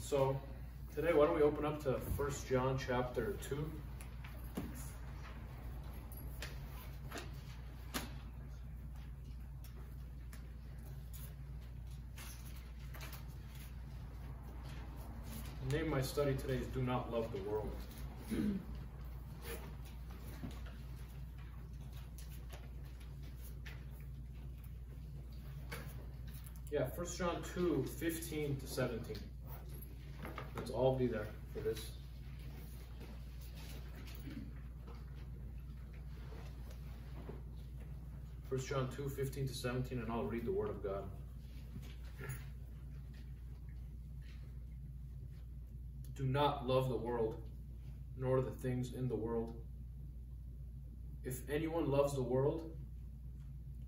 So today, why don't we open up to 1 John chapter 2. The name of my study today is Do Not Love the World. Yeah, 1 John 2, 15 to 17. Let's all be there for this. First John 2, 15 to 17, and I'll read the Word of God. Do not love the world, nor the things in the world. If anyone loves the world,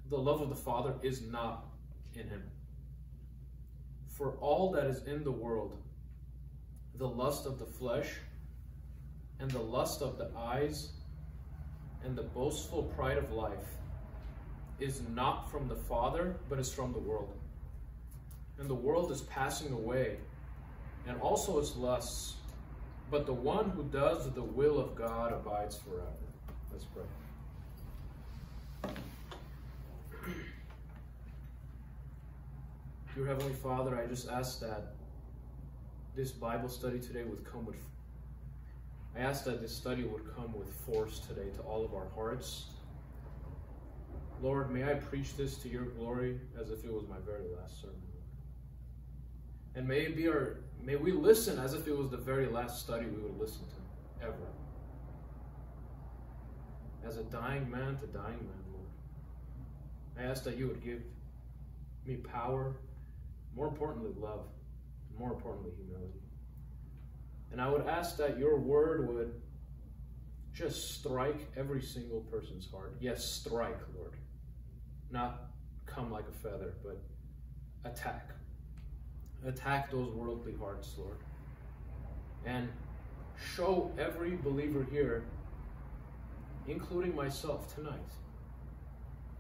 the love of the Father is not in him. For all that is in the world, the lust of the flesh, and the lust of the eyes, and the boastful pride of life, is not from the Father, but is from the world. And the world is passing away, and also its lusts, but the one who does the will of God abides forever. Let's pray. Dear Heavenly Father, I just ask that this Bible study today would come with, I ask that this study would come with force today to all of our hearts. Lord, may I preach this to your glory as if it was my very last sermon. And may we listen as if it was the very last study we would listen to, ever. As a dying man to dying man, Lord. I ask that you would give me power, more importantly, love, and more importantly, humility. And I would ask that your word would just strike every single person's heart. Yes, strike, Lord. Not come like a feather, but attack. Attack those worldly hearts, Lord. And show every believer here, including myself tonight,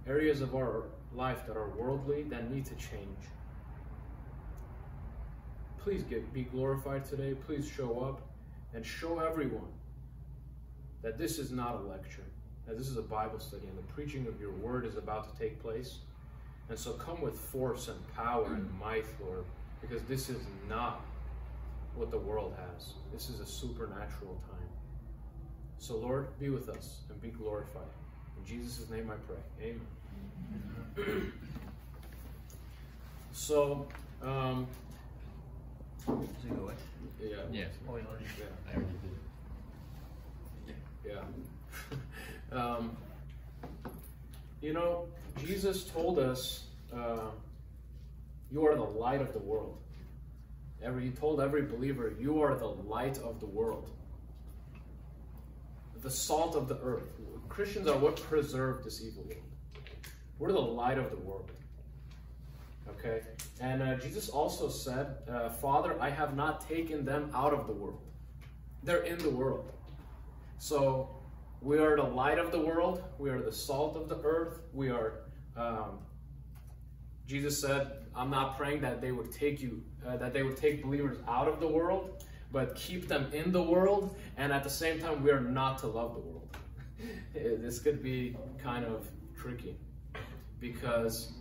areas of our life that are worldly, that need to change. Please be glorified today. Please show up and show everyone that this is not a lecture, that this is a Bible study, and the preaching of your word is about to take place. And so come with force and power and might, Lord, because this is not what the world has. This is a supernatural time. So Lord, be with us and be glorified. In Jesus' name I pray. Amen. So, yeah. Yes. Oh, yeah. I already did. Yeah. You know, Jesus told us, you are the light of the world. He told every believer, you are the light of the world. The salt of the earth. Christians are what preserve this evil world. We're the light of the world. Okay? And Jesus also said, Father, I have not taken them out of the world. They're in the world. So we are the light of the world. We are the salt of the earth. We are, Jesus said, I'm not praying that they would take take believers out of the world, but keep them in the world. And at the same time, we are not to love the world. This could be kind of tricky because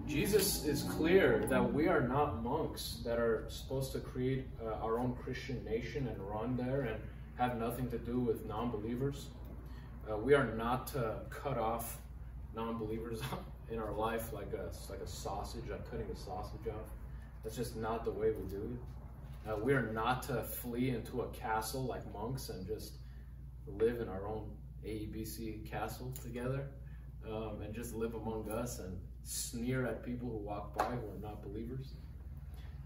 Jesus is clear that we are not monks that are supposed to create our own Christian nation and run there and have nothing to do with non-believers. We are not to cut off non-believers in our life like a sausage, like cutting a sausage off. That's just not the way we do it. We are not to flee into a castle like monks and just live in our own AEBC castle together and just live among us and sneer at people who walk by who are not believers.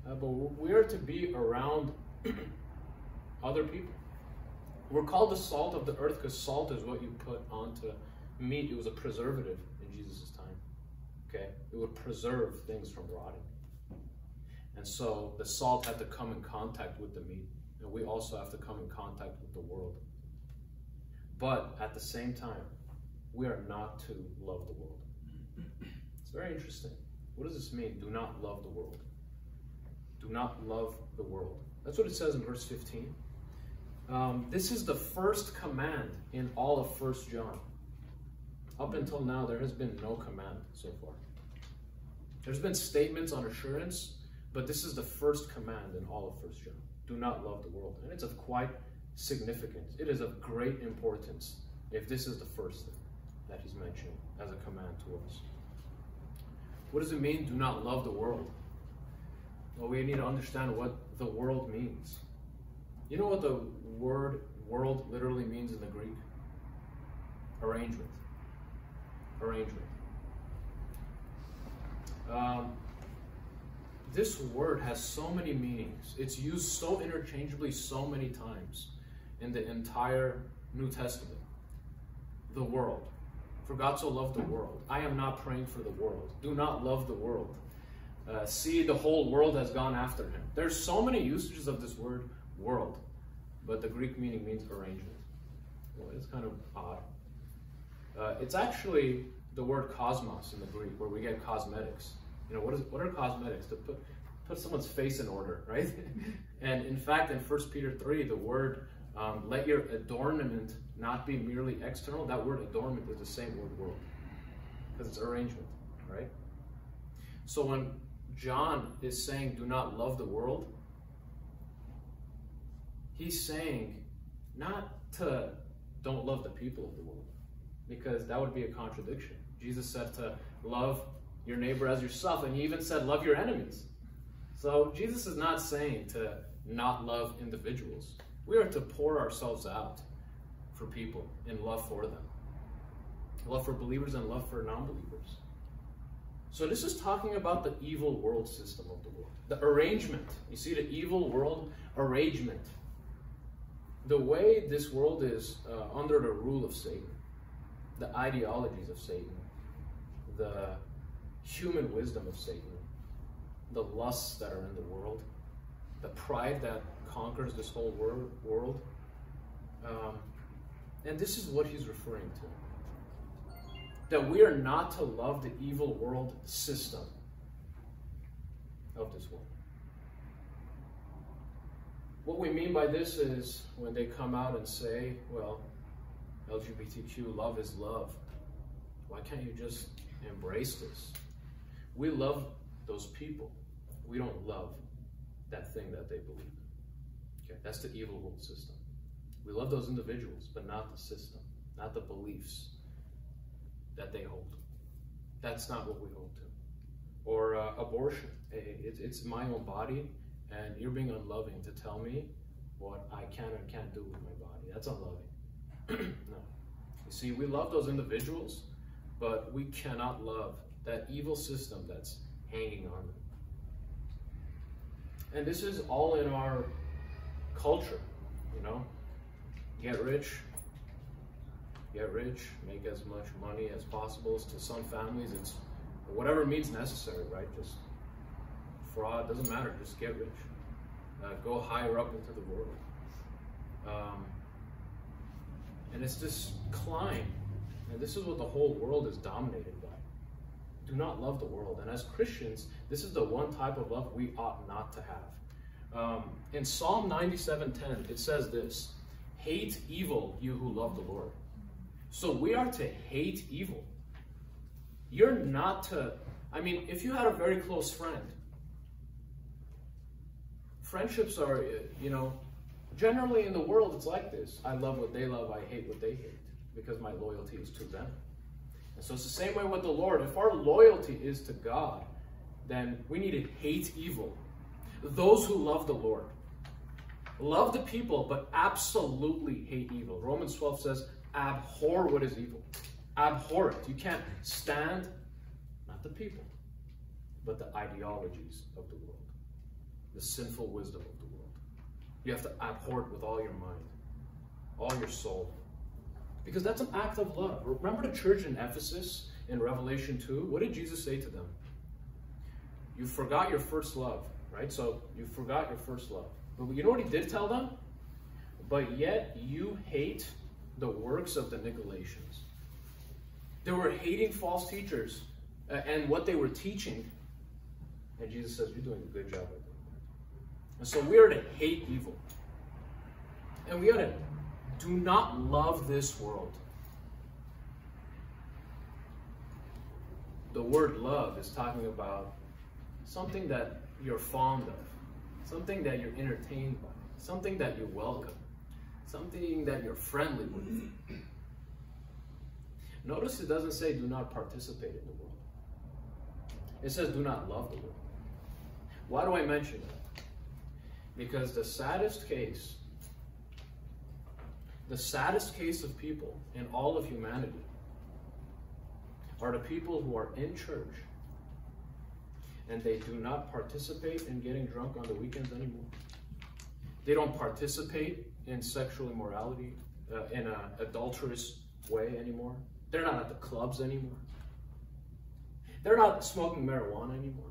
But we are to be around other people. We're called the salt of the earth because salt is what you put onto meat. It was a preservative in Jesus' time. Okay? It would preserve things from rotting. And so the salt had to come in contact with the meat. And we also have to come in contact with the world. But at the same time, we are not to love the world. It's very interesting. What does this mean? Do not love the world. Do not love the world. That's what it says in verse 15. This is the first command in all of 1 John. Up until now, there has been no command so far. There's been statements on assurance, but this is the first command in all of 1 John. Do not love the world. And it's of quite significance. It is of great importance if this is the first thing that he's mentioning as a command to us. What does it mean, do not love the world? Well, we need to understand what the world means. You know what the word world literally means in the Greek? Arrangement. Arrangement. This word has so many meanings. It's used so interchangeably so many times in the entire New Testament. The world. For God so loved the world. I am not praying for the world. Do not love the world. See, the whole world has gone after him. There's so many usages of this word world, but the Greek meaning means arrangement. Well, it's kind of odd. It's actually the word cosmos in the Greek, where we get cosmetics. You know, what are cosmetics? To put someone's face in order, right? And in fact, in 1 Peter 3, the word, let your adornment not be merely external. That word adornment is the same word world, because it's arrangement, right? So when John is saying, do not love the world, he's saying not to don't love the people of the world, because that would be a contradiction. Jesus said to love your neighbor as yourself, and he even said love your enemies. So Jesus is not saying to not love individuals. We are to pour ourselves out for people in love for them. Love for believers and love for non-believers. So this is talking about the evil world system of the world. The arrangement. You see, the evil world arrangement. The way this world is under the rule of Satan. The ideologies of Satan. The human wisdom of Satan. The lusts that are in the world. The pride that conquers this whole world. And this is what he's referring to. That we are not to love the evil world system of this world. What we mean by this is when they come out and say, well, LGBTQ, love is love. Why can't you just embrace this? We love those people. We don't love that thing that they believe in. Okay, that's the evil world system. We love those individuals, but not the system, not the beliefs that they hold. That's not what we hold to. Or abortion. It's my own body, and you're being unloving to tell me what I can or can't do with my body. That's unloving. No. You see, we love those individuals, but we cannot love that evil system that's hanging on them. And this is all in our culture, you know. Get rich, make as much money as possible. To some families, it's whatever means necessary, right? Just fraud, doesn't matter, just get rich. Go higher up into the world. And it's this climb, and this is what the whole world is dominated by. Do not love the world. And as Christians, this is the one type of love we ought not to have. In Psalm 97:10, it says this, hate evil, you who love the Lord. So we are to hate evil. You're not to, I mean, if you had a very close friend, friendships are, you know, generally in the world it's like this. I love what they love, I hate what they hate, because my loyalty is to them. And so it's the same way with the Lord. If our loyalty is to God, then we need to hate evil. Those who love the Lord. Love the people, but absolutely hate evil. Romans 12 says, abhor what is evil. Abhor it. You can't stand, not the people, but the ideologies of the world. The sinful wisdom of the world. You have to abhor it with all your mind, all your soul. Because that's an act of love. Remember the church in Ephesus in Revelation 2? What did Jesus say to them? You forgot your first love, right? So you forgot your first love. But you know what he did tell them? But yet you hate the works of the Nicolaitans. They were hating false teachers and what they were teaching. And Jesus says, you're doing a good job at that. And so we are to hate evil. And we are to do not love this world. The word love is talking about something that you're fond of, something that you're entertained by, something that you welcome, something that you're friendly with. Notice it doesn't say do not participate in the world. It says do not love the world. Why do I mention that? Because the saddest case of people in all of humanity are the people who are in church and they do not participate in getting drunk on the weekends anymore. They don't participate in sexual immorality in an adulterous way anymore. They're not at the clubs anymore. They're not smoking marijuana anymore.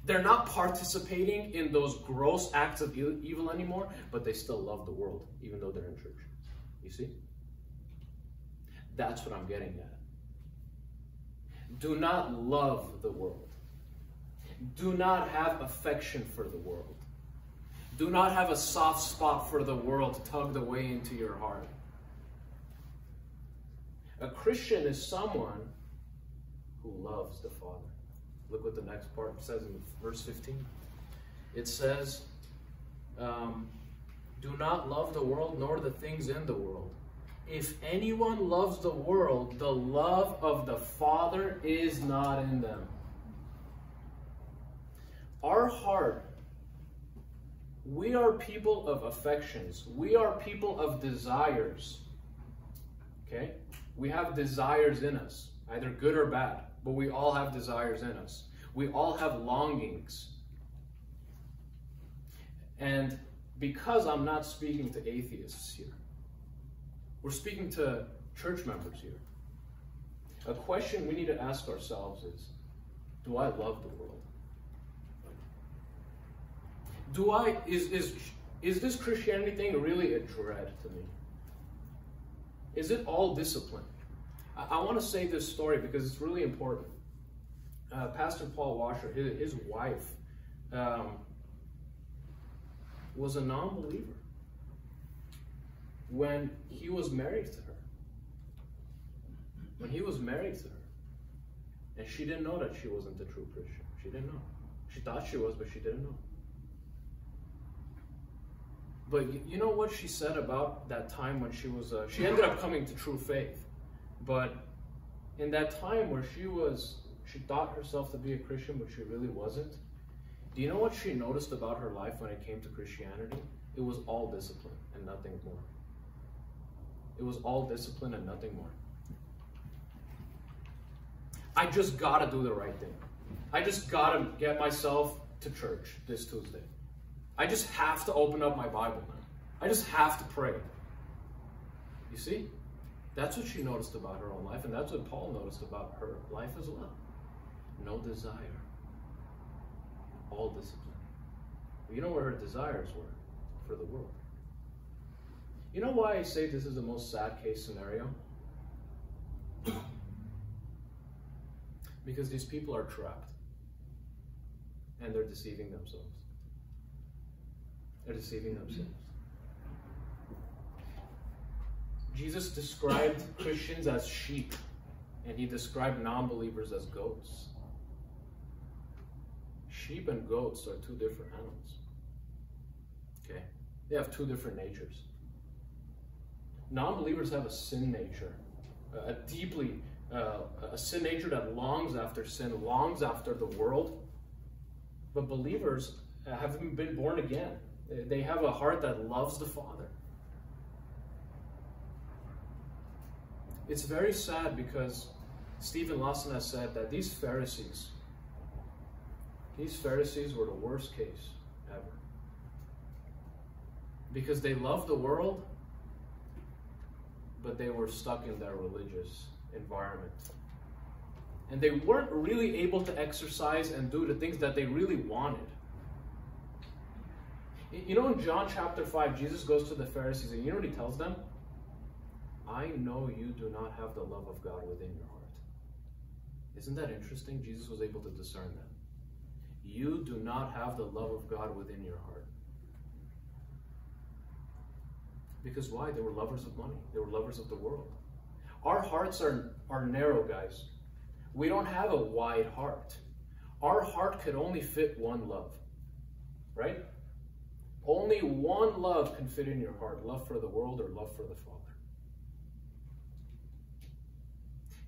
They're not participating in those gross acts of evil anymore, but they still love the world, even though they're in church. You see? That's what I'm getting at. Do not love the world. Do not have affection for the world. Do not have a soft spot for the world tugged away into your heart. A Christian is someone who loves the Father. Look what the next part says in verse 15. It says, do not love the world nor the things in the world. If anyone loves the world, the love of the Father is not in them. Our heart, we are people of affections. We are people of desires. Okay? We have desires in us, either good or bad, but we all have desires in us. We all have longings. And because I'm not speaking to atheists here, we're speaking to church members here. A question we need to ask ourselves is, do I love the world? Is this Christianity thing really a dread to me? Is it all discipline? I want to say this story because it's really important. Pastor Paul Washer, his wife, was a non-believer when he was married to her. When he was married to her. And she didn't know that she wasn't a true Christian. She didn't know. She thought she was, but she didn't know. But you know what she said about that time when she was, she ended up coming to true faith. But in that time where she thought herself to be a Christian, but she really wasn't. Do you know what she noticed about her life when it came to Christianity? It was all discipline and nothing more. It was all discipline and nothing more. I just gotta do the right thing. I just gotta get myself to church this Tuesday. I just have to open up my Bible now. I just have to pray. You see? That's what she noticed about her own life, and that's what Paul noticed about her life as well. No desire. All discipline. You know where her desires were? For the world. You know why I say this is the most sad case scenario? Because these people are trapped. And they're deceiving themselves. They're deceiving themselves. Jesus described Christians as sheep, and he described non-believers as goats. Sheep and goats are two different animals. Okay? They have two different natures. Non-believers have a sin nature, a sin nature that longs after sin, longs after the world. But believers have been born again. They have a heart that loves the Father. It's very sad because Stephen Lawson has said that these Pharisees were the worst case ever. Because they loved the world, but they were stuck in their religious environment. And they weren't really able to exercise and do the things that they really wanted. You know, in John chapter 5, Jesus goes to the Pharisees, and you know what he tells them? I know you do not have the love of God within your heart. Isn't that interesting? Jesus was able to discern that. you do not have the love of God within your heart. Because why? They were lovers of money. They were lovers of the world. Our hearts are narrow, guys. We don't have a wide heart. Our heart could only fit one love, right? Only one love can fit in your heart. Love for the world or love for the Father.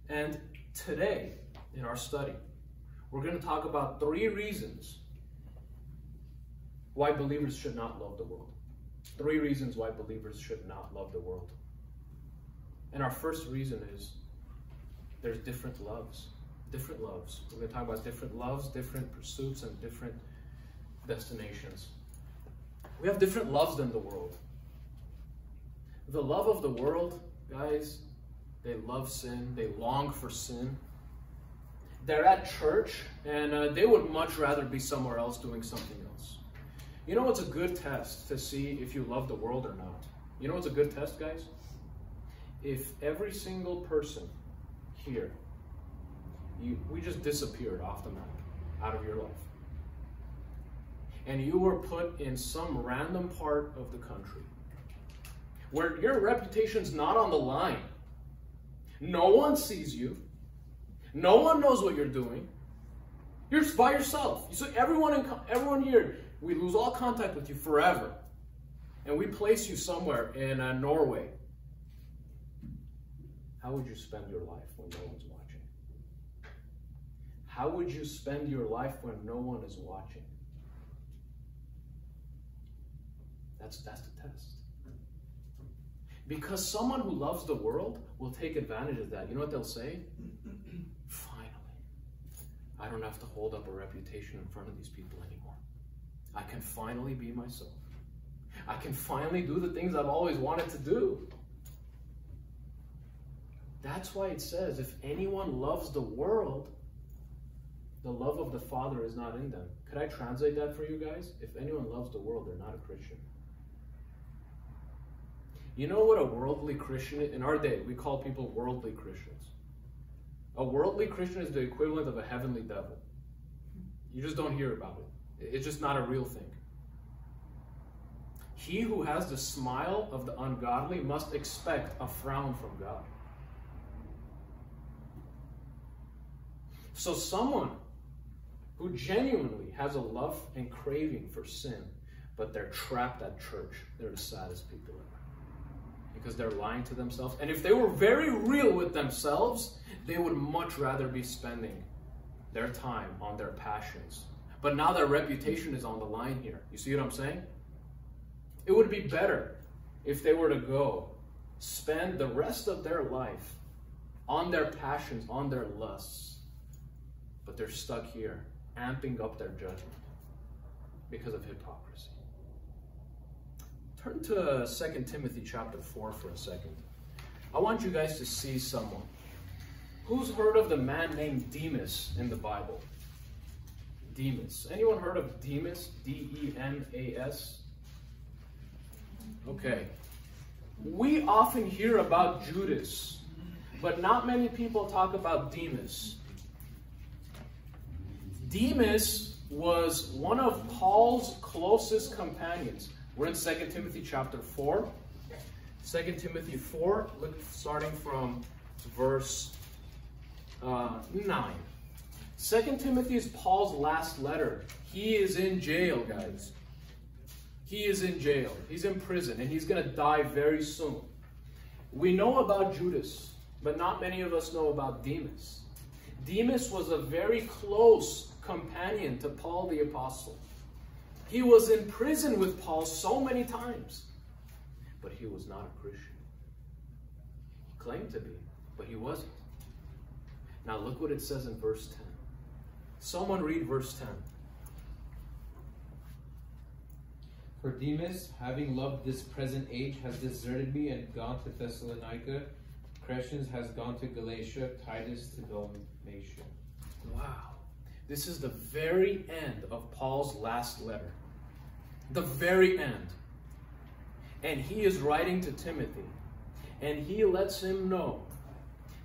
And today, in our study, we're going to talk about 3 reasons why believers should not love the world. 3 reasons why believers should not love the world. And our first reason is there's different loves. Different loves. We're going to talk about different loves, different pursuits, and different destinations. We have different loves than the world. The love of the world, guys, they love sin. They long for sin. They're at church, and they would much rather be somewhere else doing something else. You know what's a good test to see if you love the world or not? You know what's a good test, guys? If every single person here, we just disappeared off the map, out of your life, and you were put in some random part of the country where your reputation's not on the line. No one sees you. No one knows what you're doing. You're by yourself. So everyone here, we lose all contact with you forever. And we place you somewhere in Norway. How would you spend your life when no one's watching? How would you spend your life when no one is watching? That's the test. Because someone who loves the world will take advantage of that. You know what they'll say? Finally, I don't have to hold up a reputation in front of these people anymore. I can finally be myself. I can finally do the things I've always wanted to do. That's why it says, if anyone loves the world, the love of the Father is not in them. Could I translate that for you guys? If anyone loves the world, they're not a Christian. You know what a worldly Christian is? In our day, we call people worldly Christians. A worldly Christian is the equivalent of a heavenly devil. You just don't hear about it. It's just not a real thing. He who has the smile of the ungodly must expect a frown from God. So someone who genuinely has a love and craving for sin, but they're trapped at church, they're the saddest people ever. Because they're lying to themselves. And if they were very real with themselves, they would much rather be spending their time on their passions. But now their reputation is on the line here. You see what I'm saying? It would be better if they were to go spend the rest of their life on their passions, on their lusts. But they're stuck here, amping up their judgment because of hypocrisy. Turn to 2 Timothy chapter 4 for a second. I want you guys to see someone. Who's heard of the man named Demas in the Bible? Demas. Anyone heard of Demas? D-E-M-A-S? Okay. We often hear about Judas, but not many people talk about Demas. Demas was one of Paul's closest companions. We're in 2 Timothy chapter 4. 2 Timothy 4, look, starting from verse 9. 2 Timothy is Paul's last letter. He is in jail, guys. He is in jail. He's in prison, and he's going to die very soon. We know about Judas, but not many of us know about Demas. Demas was a very close companion to Paul the Apostle. He was in prison with Paul so many times, but he was not a Christian. He claimed to be, but he wasn't. Now look what it says in verse 10. Someone read verse 10. For Demas, having loved this present age, has deserted me and gone to Thessalonica. Crescens has gone to Galatia, Titus to Dalmatia. Wow. This is the very end of Paul's last letter. The very end. And he is writing to Timothy. And he lets him know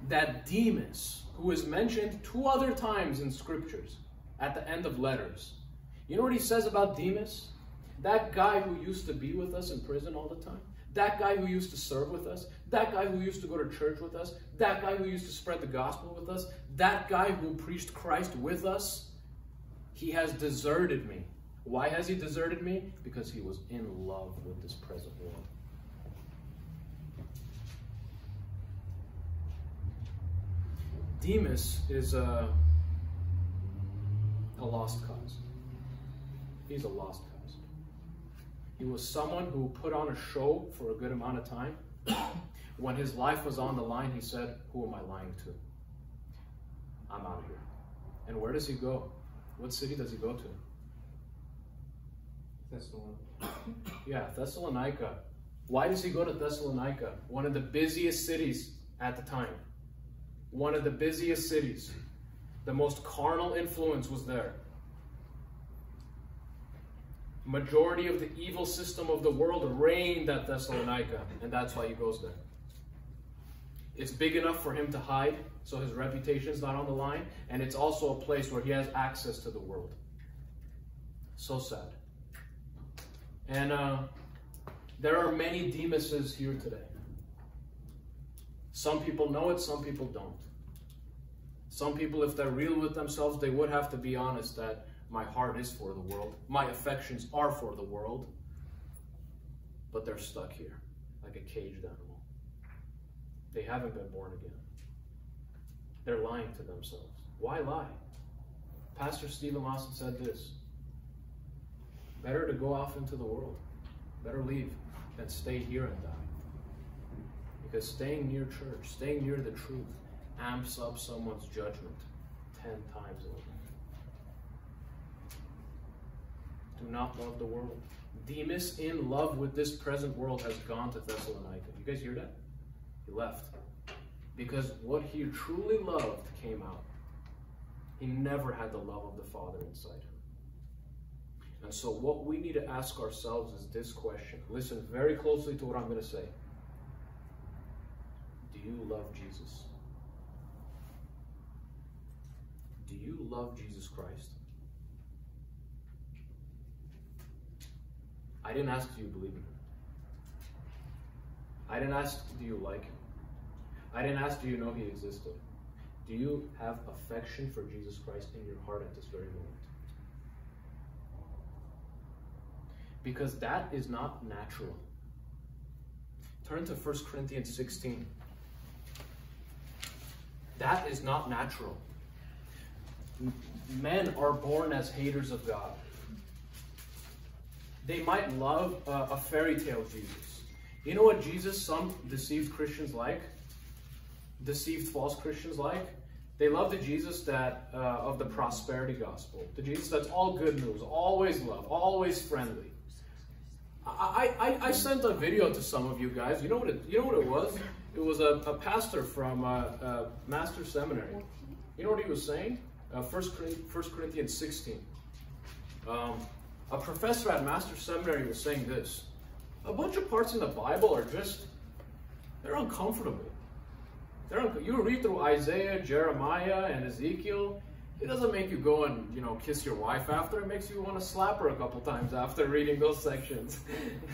that Demas, who is mentioned 2 other times in scriptures at the end of letters, You know what he says about Demas? That guy who used to be with us in prison all the time, that guy who used to serve with us, that guy who used to go to church with us, that guy who used to spread the gospel with us, that guy who preached Christ with us, he has deserted me. Why has he deserted me? Because he was in love with this present world. Demas is a lost cause. He's a lost cause. He was someone who put on a show for a good amount of time. When his life was on the line, he said, who am I lying to? I'm out of here. And where does he go? What city does he go to? Thessalonica. Yeah, Thessalonica. Why does he go to Thessalonica? One of the busiest cities at the time. One of the busiest cities. The most carnal influence was there. Majority of the evil system of the world reigned at Thessalonica, and that's why he goes there. It's big enough for him to hide, so his reputation's not on the line, and it's also a place where he has access to the world. So sad. And there are many Demases here today. Some people know it, some people don't. Some people, if they're real with themselves, they would have to be honest that my heart is for the world. My affections are for the world. But they're stuck here, like a caged animal. They haven't been born again. They're lying to themselves. Why lie? Pastor Stephen Lawson said this: better to go off into the world. Better leave than stay here and die. Because staying near church, staying near the truth, amps up someone's judgment 10 times over. Do not love the world. Demas, in love with this present world, has gone to Thessalonica. You guys hear that? He left. Because what he truly loved came out. He never had the love of the Father inside him. And so what we need to ask ourselves is this question. Listen very closely to what I'm going to say. Do you love Jesus? Do you love Jesus Christ? I didn't ask, do you believe in him? I didn't ask, do you like him? I didn't ask, do you know he existed? Do you have affection for Jesus Christ in your heart at this very moment? Because that is not natural. Turn to 1 Corinthians 16. That is not natural. Men are born as haters of God. They might love a fairy tale Jesus. You know what Jesus, some deceived Christians like? Deceived false Christians like? They love the Jesus that of the prosperity gospel. The Jesus that's all good news, always love, always friendly. I sent a video to some of you guys. You know what it was? It was a pastor from Master Seminary. You know what he was saying? 1 Corinthians 16. A professor at Master Seminary was saying this: a bunch of parts in the Bible are just, they're uncomfortable. You read through Isaiah, Jeremiah, and Ezekiel, it doesn't make you go and, kiss your wife after. It makes you want to slap her a couple times after reading those sections.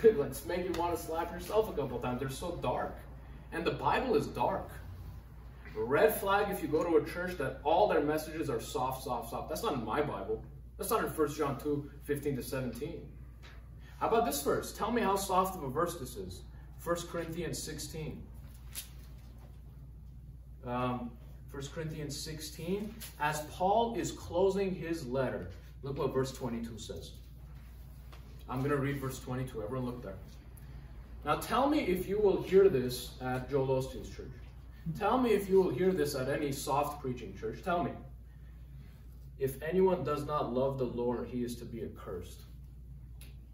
It makes you want to slap yourself a couple times. They're so dark. And the Bible is dark. Red flag if you go to a church that all their messages are soft, soft, soft. That's not in my Bible. That's not in 1 John 2, 15 to 17. How about this verse? Tell me how soft of a verse this is. 1 Corinthians 16. 1 Corinthians 16. As Paul is closing his letter, look what verse 22 says. I'm going to read verse 22. Everyone look there. Now tell me if you will hear this at Joel Osteen's church. Tell me if you will hear this at any soft preaching church. Tell me. If anyone does not love the Lord, he is to be accursed.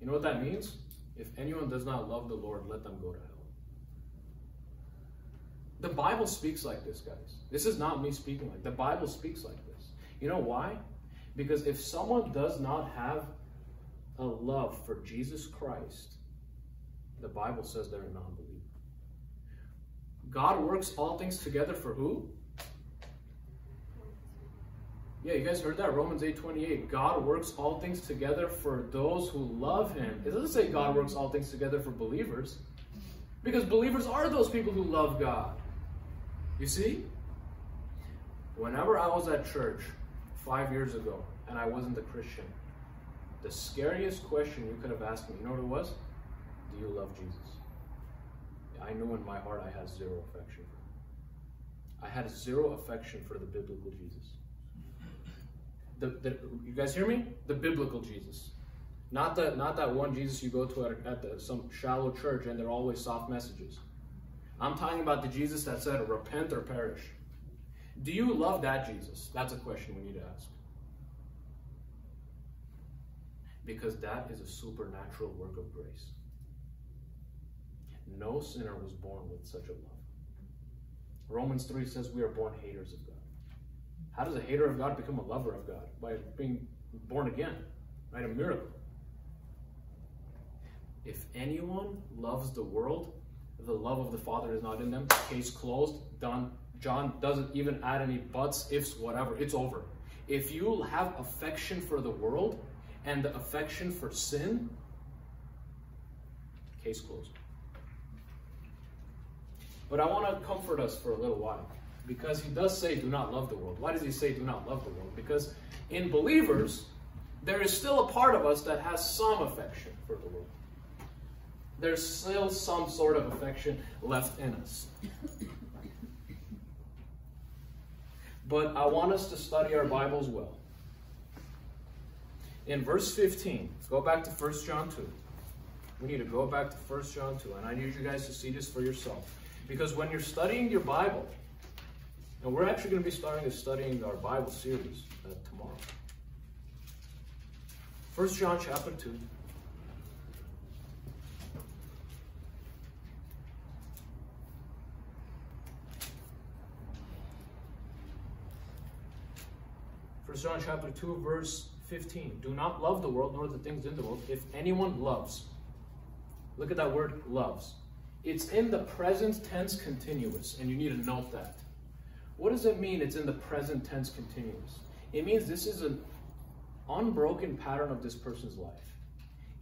You know what that means? If anyone does not love the Lord, let them go to hell. The Bible speaks like this, guys. This is not me speaking like. The Bible speaks like this. You know why? Because if someone does not have a love for Jesus Christ, the Bible says they're a non-believer. God works all things together for who? Yeah, you guys heard that? Romans 8:28. God works all things together for those who love him. It doesn't say God works all things together for believers. Because believers are those people who love God. You see? Whenever I was at church 5 years ago and I wasn't a Christian, the scariest question you could have asked me, you know what it was? Do you love Jesus? I knew in my heart I had zero affection for him. I had zero affection for the biblical Jesus. You guys hear me? The biblical Jesus. Not that one Jesus you go to at some shallow church and they're always soft messages. I'm talking about the Jesus that said, repent or perish. Do you love that Jesus? That's a question we need to ask. Because that is a supernatural work of grace. No sinner was born with such a love. Romans 3 says we are born haters of God. How does a hater of God become a lover of God? By being born again, right? A miracle. If anyone loves the world, the love of the Father is not in them. Case closed, done. John doesn't even add any buts, ifs, whatever. It's over. If you have affection for the world and the affection for sin, case closed. But I want to comfort us for a little while, because he does say do not love the world. Why does he say do not love the world? Because in believers, there is still a part of us that has some affection for the world. There's still some sort of affection left in us. But I want us to study our Bibles well. In verse 15, let's go back to 1 John 2. We need to go back to 1 John 2, and I need you guys to see this for yourself. Because when you're studying your Bible, and we're actually going to be studying our Bible series tomorrow. 1 John chapter 2. John chapter 2, verse 15. Do not love the world, nor the things in the world. If anyone loves, look at that word, loves. It's in the present tense continuous, and you need to note that. What does it mean it's in the present tense continuous? It means this is an unbroken pattern of this person's life.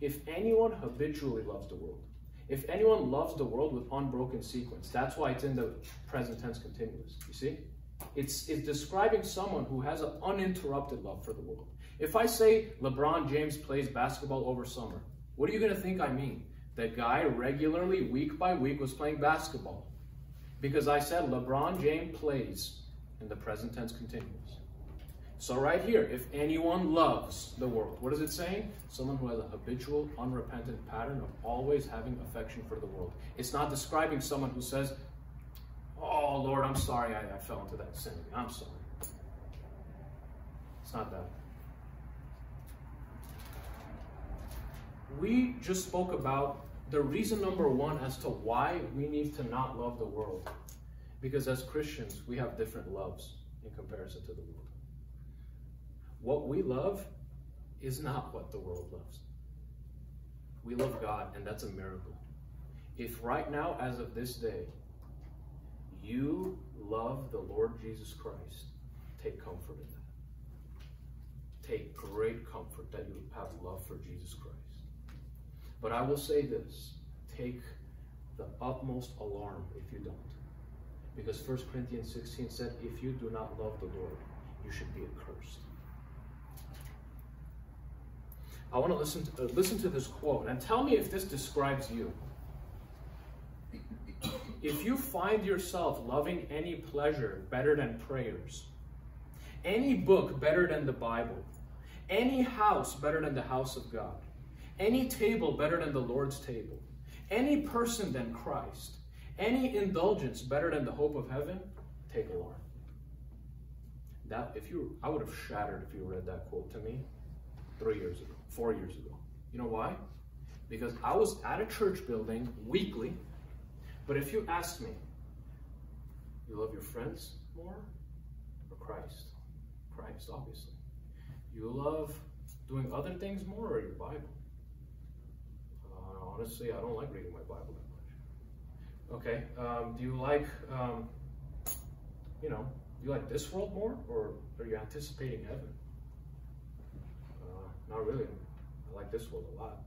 If anyone habitually loves the world, if anyone loves the world with unbroken sequence, that's why it's in the present tense continuous. You see? It's describing someone who has an uninterrupted love for the world. If I say LeBron James plays basketball over summer, what are you going to think I mean? The guy regularly, week by week, was playing basketball. Because I said LeBron James plays in the present tense continuous. So right here, if anyone loves the world, what is it saying? Someone who has a habitual, unrepentant pattern of always having affection for the world. It's not describing someone who says, oh, Lord, I'm sorry I fell into that sin. I'm sorry. It's not that. We just spoke about the reason number one as to why we need to not love the world. Because as Christians, we have different loves in comparison to the world. What we love is not what the world loves. We love God, and that's a miracle. If right now, as of this day, you love the Lord Jesus Christ, take comfort in that. Take great comfort that you have love for Jesus Christ. But I will say this, take the utmost alarm if you don't. Because 1 Corinthians 16 said, if you do not love the Lord, you should be accursed. I want to listen to this quote and tell me if this describes you. If you find yourself loving any pleasure better than prayers, any book better than the Bible, any house better than the house of God, any table better than the Lord's table, any person than Christ, any indulgence better than the hope of heaven, take alarm. I would have shattered if you read that quote to me 3 years ago, 4 years ago. You know why? Because I was at a church building weekly. But if you ask me, you love your friends more or Christ? Christ, obviously. You love doing other things more or your Bible? Honestly, I don't like reading my Bible that much. Okay, do you like, You like this world more, or are you anticipating heaven? Not really. I like this world a lot.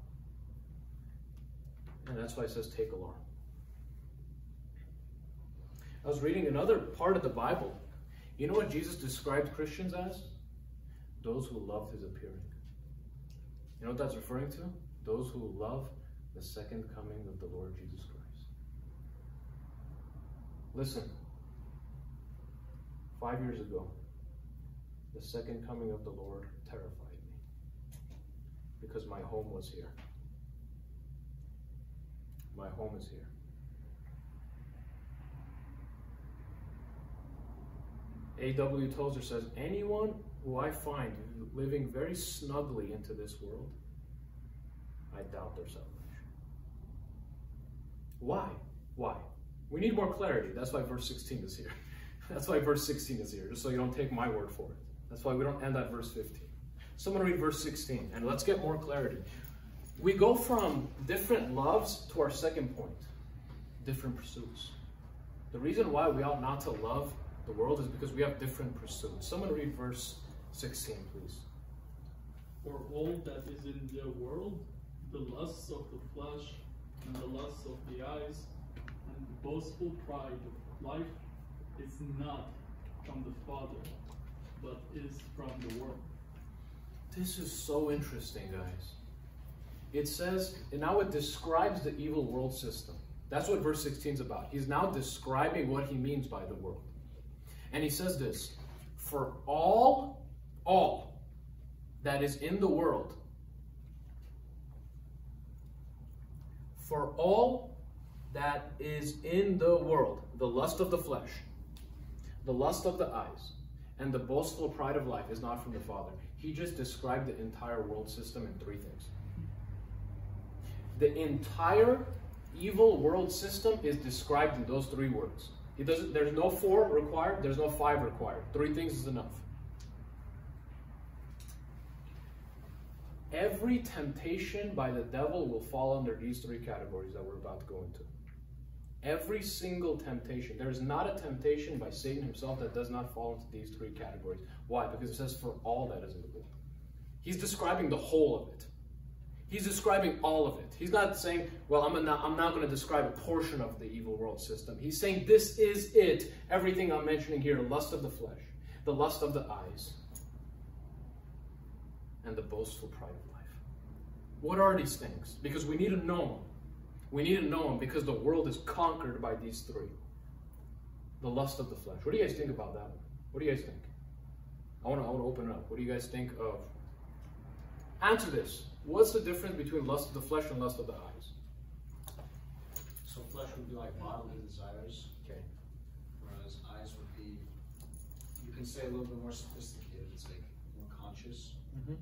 And that's why it says take alarm. I was reading another part of the Bible. You know what Jesus described Christians as? Those who loved his appearing. You know what that's referring to? Those who love the second coming of the Lord Jesus Christ. Listen, 5 years ago, the second coming of the Lord terrified me because my home was here. My home is here. A.W. Tozer says, anyone who I find living very snugly into this world, I doubt their salvation. Why? Why? We need more clarity. That's why verse 16 is here. That's why verse 16 is here, just so you don't take my word for it. That's why we don't end at verse 15. Someone read verse 16, and let's get more clarity. We go from different loves to our second point, different pursuits. The reason why we ought not to love the world is because we have different pursuits. Someone read verse 16, please. For all that is in the world, the lusts of the flesh, and the lusts of the eyes, and the boastful pride of life, is not from the Father, but is from the world. This is so interesting, guys. It says, and now it describes the evil world system. That's what verse 16 is about. He's now describing what he means by the world. And he says this, for all that is in the world, for all that is in the world, the lust of the flesh, the lust of the eyes, and the boastful pride of life is not from the Father. He just described the entire world system in three things. The entire evil world system is described in those three words. There's no 4 required, there's no 5 required. 3 things is enough. Every temptation by the devil will fall under these 3 categories that we're about to go into. Every single temptation. There is not a temptation by Satan himself that does not fall into these 3 categories. Why? Because it says for all that is in the world. He's describing the whole of it. He's describing all of it. He's not saying, well, I'm not going to describe a portion of the evil world system. He's saying this is it. Everything I'm mentioning here, the lust of the flesh, the lust of the eyes, and the boastful pride of life. What are these things? Because we need to know them. We need to know them because the world is conquered by these 3. The lust of the flesh. What do you guys think about that one? What do you guys think? I want to open it up. What do you guys think of? Answer this. What's the difference between lust of the flesh and lust of the eyes? So flesh would be like bodily desires. Okay. Whereas eyes would be, you can say a little bit more sophisticated. It's like more conscious. Mm-hmm.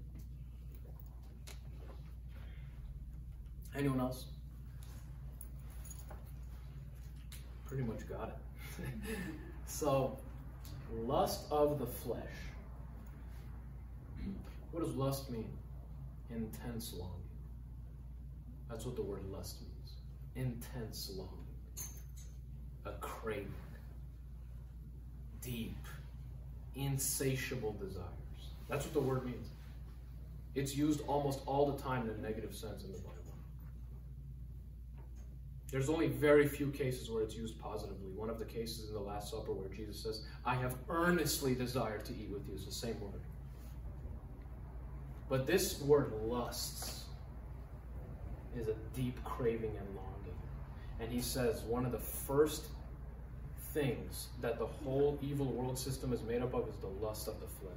Anyone else? Pretty much got it. So, lust of the flesh. What does lust mean? Intense longing. That's what the word lust means. Intense longing. A craving. Deep, insatiable desires. That's what the word means. It's used almost all the time in a negative sense in the Bible. There's only very few cases where it's used positively. One of the cases in the Last Supper where Jesus says, I have earnestly desired to eat with you. It's the same word. But this word lusts is a deep craving and longing. And he says one of the first things that the whole evil world system is made up of is the lust of the flesh.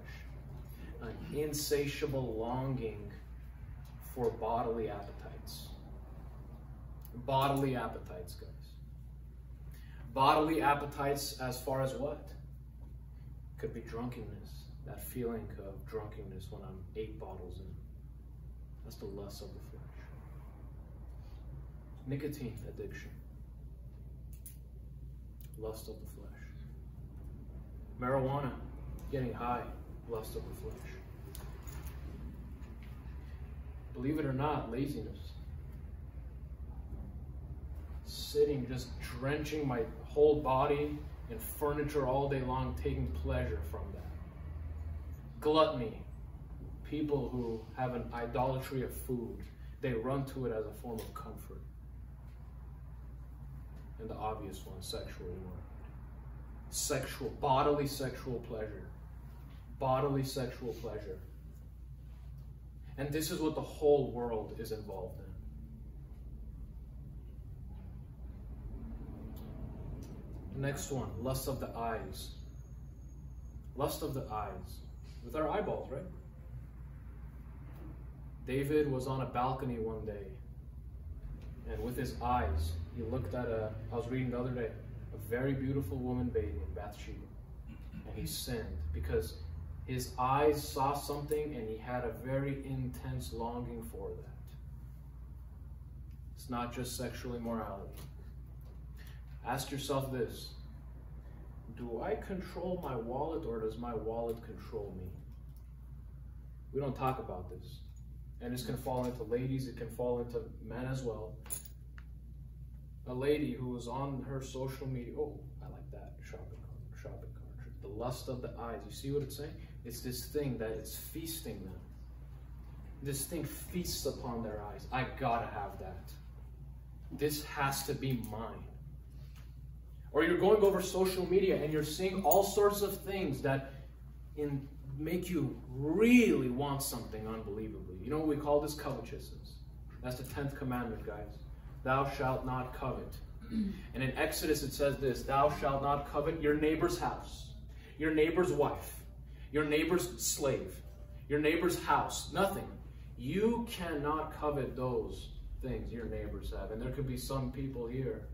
An insatiable longing for bodily appetites. Bodily appetites, guys. Bodily appetites as far as what? Could be drunkenness. That feeling of drunkenness when I'm 8 bottles in. That's the lust of the flesh. Nicotine addiction. Lust of the flesh. Marijuana, getting high. Lust of the flesh. Believe it or not, laziness. Sitting, just drenching my whole body in furniture all day long, taking pleasure from that. Gluttony, people who have an idolatry of food, they run to it as a form of comfort. And the obvious one, sexual immorality. Bodily sexual pleasure. Bodily sexual pleasure. And this is what the whole world is involved in. Next one, lust of the eyes. Lust of the eyes. With our eyeballs, right? David was on a balcony one day, and with his eyes, he looked at I was reading the other day, a very beautiful woman bathing in Bathsheba. And he sinned because his eyes saw something and he had a very intense longing for that. It's not just sexual immorality. Ask yourself this: do I control my wallet, or does my wallet control me? We don't talk about this. And this can fall into ladies, it can fall into men as well. A lady who was on her social media, oh, I like that, shopping cart. The lust of the eyes. You see what it's saying? It's this thing that it's feasting them. This thing feasts upon their eyes. I gotta have that. This has to be mine. Or you're going over social media and you're seeing all sorts of things that make you really want something unbelievably. You know what we call this? Covetousness. That's the 10th commandment, guys. Thou shalt not covet. And in Exodus it says this: thou shalt not covet your neighbor's house, your neighbor's wife, your neighbor's slave, your neighbor's house. Nothing. You cannot covet those things your neighbors have. And there could be some people here,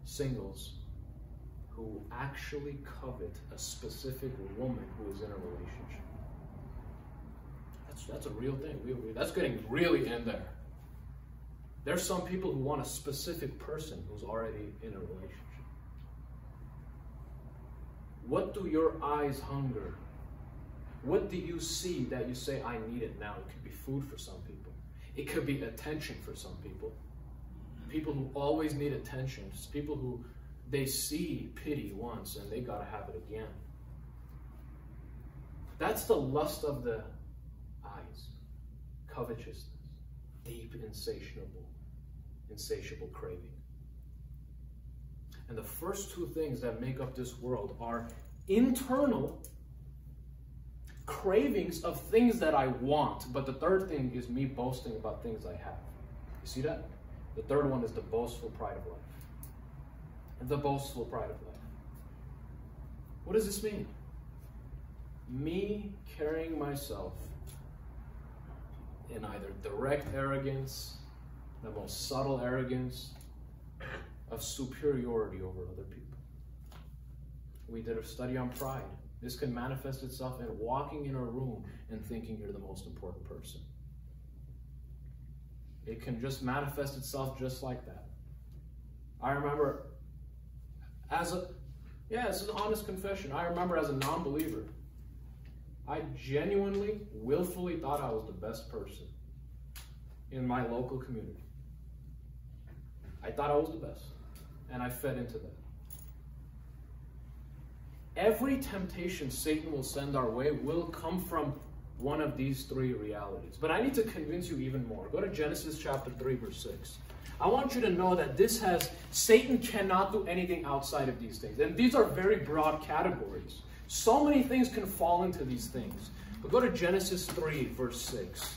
singles, who actually covet a specific woman who is in a relationship. That's a real thing. That's getting really in there. There's some people who want a specific person who's already in a relationship. What do your eyes hunger? What do you see that you say, I need it now? It could be food for some people. It could be attention for some people. People who always need attention. Just people who they see pity once and they gotta have it again. That's the lust of the eyes. Covetousness. Deep, insatiable craving. And the first two things that make up this world are internal cravings of things that I want, but the third thing is me boasting about things I have. You see that? The third one is the boastful pride of life. The boastful pride of life. What does this mean? Me carrying myself in either direct arrogance, the most subtle arrogance of superiority over other people. We did a study on pride. This can manifest itself in walking in a room and thinking you're the most important person. It can just manifest itself just like that. I remember this is an honest confession. I remember as a non-believer, I genuinely, willfully thought I was the best person in my local community. I thought I was the best, and I fed into that. Every temptation Satan will send our way will come from one of these three realities. But I need to convince you even more. Go to Genesis chapter 3, verse 6. I want you to know that Satan cannot do anything outside of these things. And these are very broad categories. So many things can fall into these things. But go to Genesis 3, verse 6.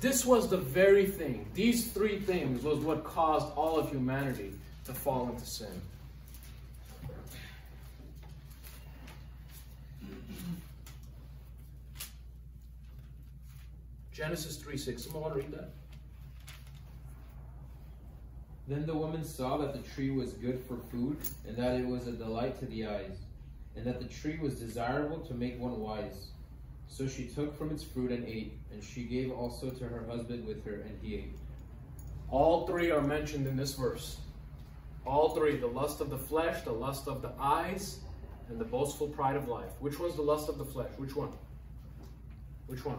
This was the very thing. These three things was what caused all of humanity to fall into sin. Genesis 3:6. Someone want to read that? Then the woman saw that the tree was good for food, and that it was a delight to the eyes, and that the tree was desirable to make one wise. So she took from its fruit and ate, and she gave also to her husband with her, and he ate. All three are mentioned in this verse. All three: the lust of the flesh, the lust of the eyes, and the boastful pride of life. Which was the lust of the flesh? Which one? Which one?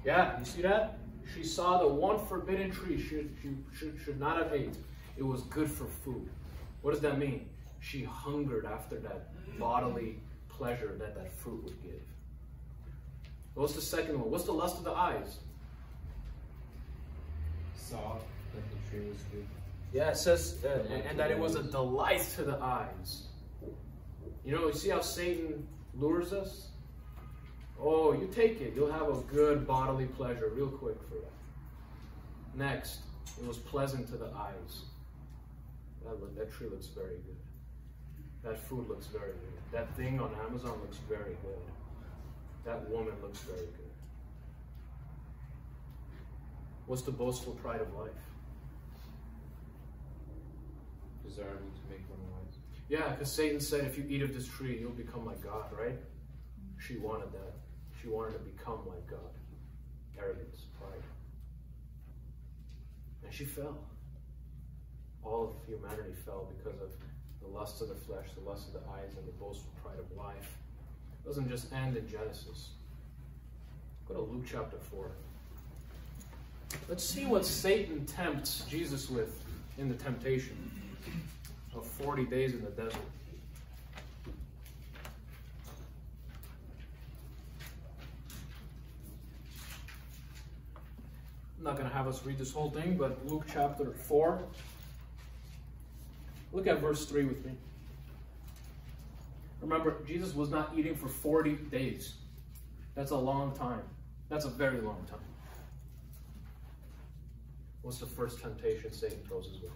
Yeah, you see that? She saw the one forbidden tree she should not have ate. It was good for food. What does that mean? She hungered after that bodily pleasure that that fruit would give. What's the second one? What's the lust of the eyes? Saw that the tree was good. Yeah, it says, and that it was a delight to the eyes. You see how Satan lures us? Oh, you take it. You'll have a good bodily pleasure real quick for that. Next, it was pleasant to the eyes. That tree looks very good. That food looks very good. That thing on Amazon looks very good. That woman looks very good. What's the boastful pride of life? Desirable to make one wise. Yeah, because Satan said, if you eat of this tree, you'll become like God, right? She wanted that. She wanted to become like God. Arrogance, pride. And she fell. All of humanity fell because of the lust of the flesh, the lust of the eyes, and the boastful pride of life. It doesn't just end in Genesis. Go to Luke chapter 4. Let's see what Satan tempts Jesus with in the temptation of 40 days in the desert. I'm not going to have us read this whole thing, but Luke chapter 4. Look at verse 3 with me. Remember, Jesus was not eating for 40 days. That's a long time. That's a very long time. What's the first temptation Satan throws his way?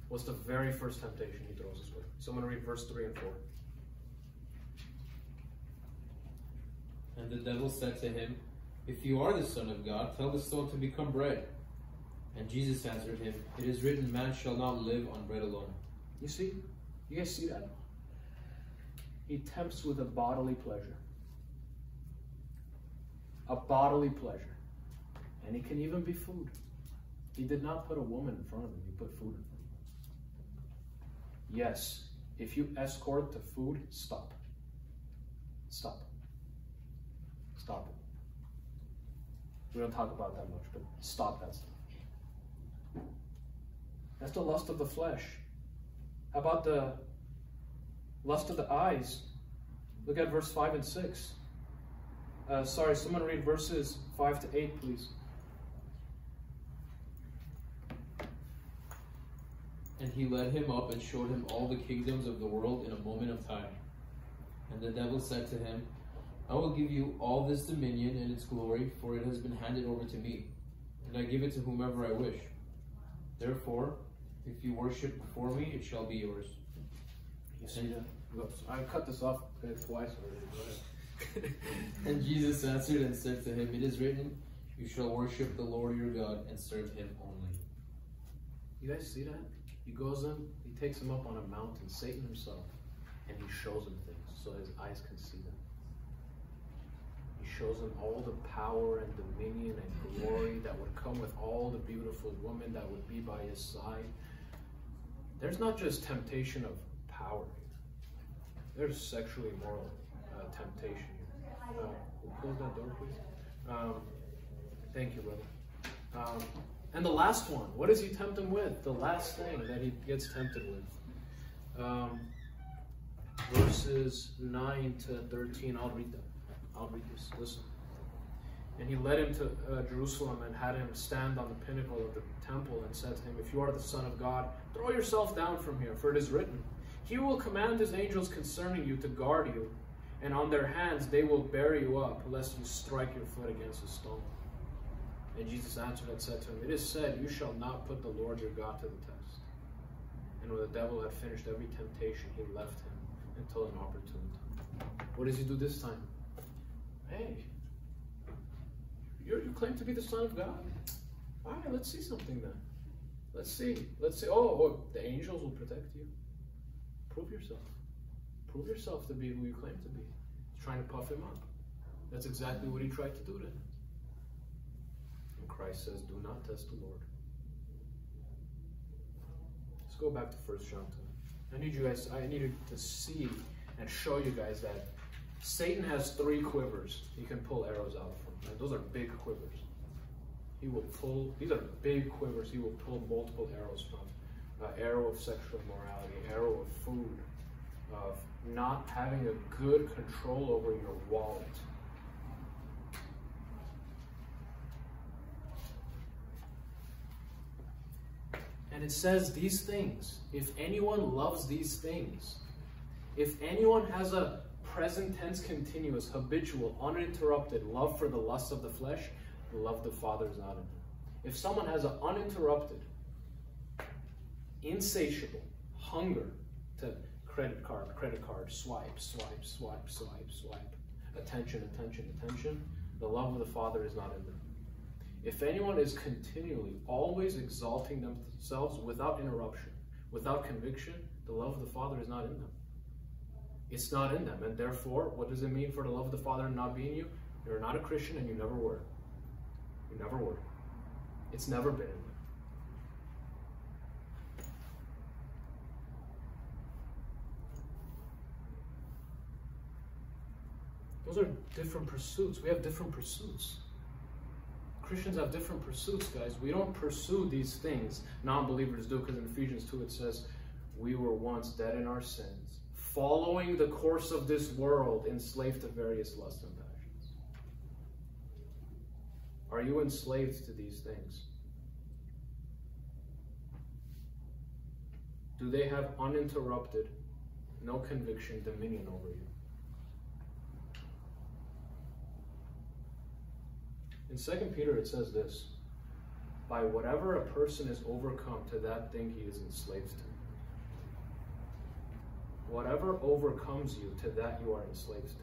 What's the very first temptation he throws his way? Someone read verse 3 and 4. And the devil said to him, If you are the Son of God, tell the stone to become bread. And Jesus answered him, It is written, man shall not live on bread alone. You see? You guys see that? He tempts with a bodily pleasure. A bodily pleasure. And it can even be food. He did not put a woman in front of him. He put food in front of him. Yes, if you escort to food, stop. Stop. Stop it. We don't talk about that much, but stop that stuff. That's the lust of the flesh. How about the lust of the eyes? Look at verse 5 and 6. Sorry, someone read verses 5 to 8, please. And he led him up and showed him all the kingdoms of the world in a moment of time. And the devil said to him, I will give you all this dominion and its glory, for it has been handed over to me, and I give it to whomever I wish. Therefore, if you worship before me, it shall be yours. You see that? I cut this off twice already. And Jesus answered and said to him, It is written, You shall worship the Lord your God and serve him only. You guys see that? He goes in, he takes him up on a mountain, Satan himself, and he shows him things so his eyes can see them. He shows him all the power and dominion and glory that would come with all the beautiful women that would be by his side. There's not just temptation of power here. There's sexually immoral temptation here. Close that door, please. Thank you, brother. And the last one, what does he tempt him with? The last thing that he gets tempted with. Verses 9 to 13, I'll read them. I'll read this. Listen. And he led him to Jerusalem and had him stand on the pinnacle of the temple and said to him, If you are the Son of God, throw yourself down from here, for it is written, He will command his angels concerning you to guard you, and on their hands they will bear you up, lest you strike your foot against a stone. And Jesus answered and said to him, It is said, You shall not put the Lord your God to the test. And when the devil had finished every temptation, he left him until an opportune time. What does he do this time? Hey, you claim to be the Son of God? All right, let's see something then. Let's see. Oh, the angels will protect you. Prove yourself. Prove yourself to be who you claim to be. He's trying to puff him up. That's exactly what he tried to do to him. And Christ says, do not test the Lord. Let's go back to 1 John 2. I needed to see and show you guys that Satan has 3 quivers he can pull arrows out from. And those are big quivers. These are big quivers he will pull multiple arrows from. arrow of sexual immorality, arrow of food, of not having a good control over your wallet. And it says these things, if anyone loves these things, if anyone has a present tense continuous, habitual, uninterrupted love for the lusts of the flesh, the love of the Father is not in them. If someone has an uninterrupted, insatiable hunger to credit card, swipe, swipe, swipe, swipe, swipe, attention, attention, attention, the love of the Father is not in them. If anyone is continually, always exalting themselves without interruption, without conviction, the love of the Father is not in them. It's not in them. And therefore, what does it mean for the love of the Father not be in you? You're not a Christian and you never were. You never were. It's never been in them. Those are different pursuits. We have different pursuits. Christians have different pursuits, guys. We don't pursue these things. Non-believers do, because in Ephesians 2 it says, we were once dead in our sins, following the course of this world, enslaved to various lusts and passions. Are you enslaved to these things? Do they have uninterrupted, no conviction, dominion over you? In 2 Peter it says this, by whatever a person is overcome, to that thing he is enslaved to. Whatever overcomes you, to that you are enslaved to.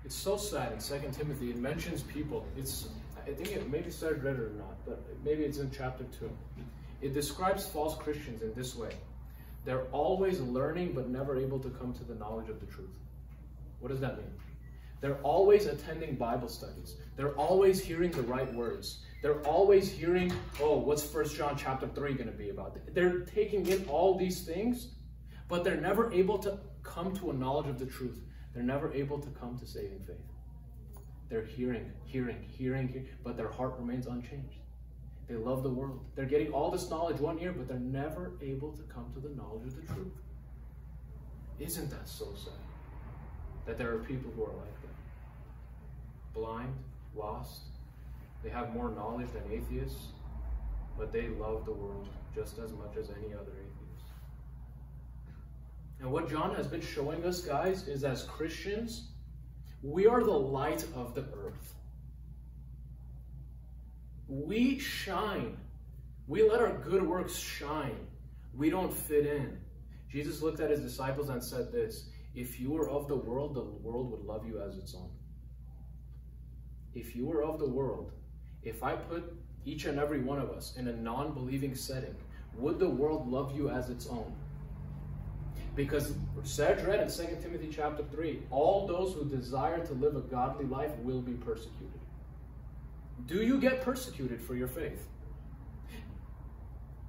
It's so sad in 2 Timothy, it mentions people. I think it maybe Sarah read it or not, but maybe it's in chapter 2. It describes false Christians in this way. They're always learning but never able to come to the knowledge of the truth. What does that mean? They're always attending Bible studies. They're always hearing the right words. They're always hearing, oh, what's 1 John chapter 3 going to be about? They're taking in all these things, but they're never able to come to a knowledge of the truth. They're never able to come to saving faith. They're hearing, but their heart remains unchanged. They love the world. They're getting all this knowledge one ear, but they're never able to come to the knowledge of the truth. Isn't that so sad? That there are people who are like that. Blind, lost. They have more knowledge than atheists, but they love the world just as much as any other atheist. And what John has been showing us, guys, is as Christians, we are the light of the earth. We shine. We let our good works shine. We don't fit in. Jesus looked at his disciples and said this, if you were of the world would love you as its own. If you were of the world, if I put each and every one of us in a non-believing setting, would the world love you as its own? Because Serge read in 2 Timothy chapter 3, all those who desire to live a godly life will be persecuted. Do you get persecuted for your faith?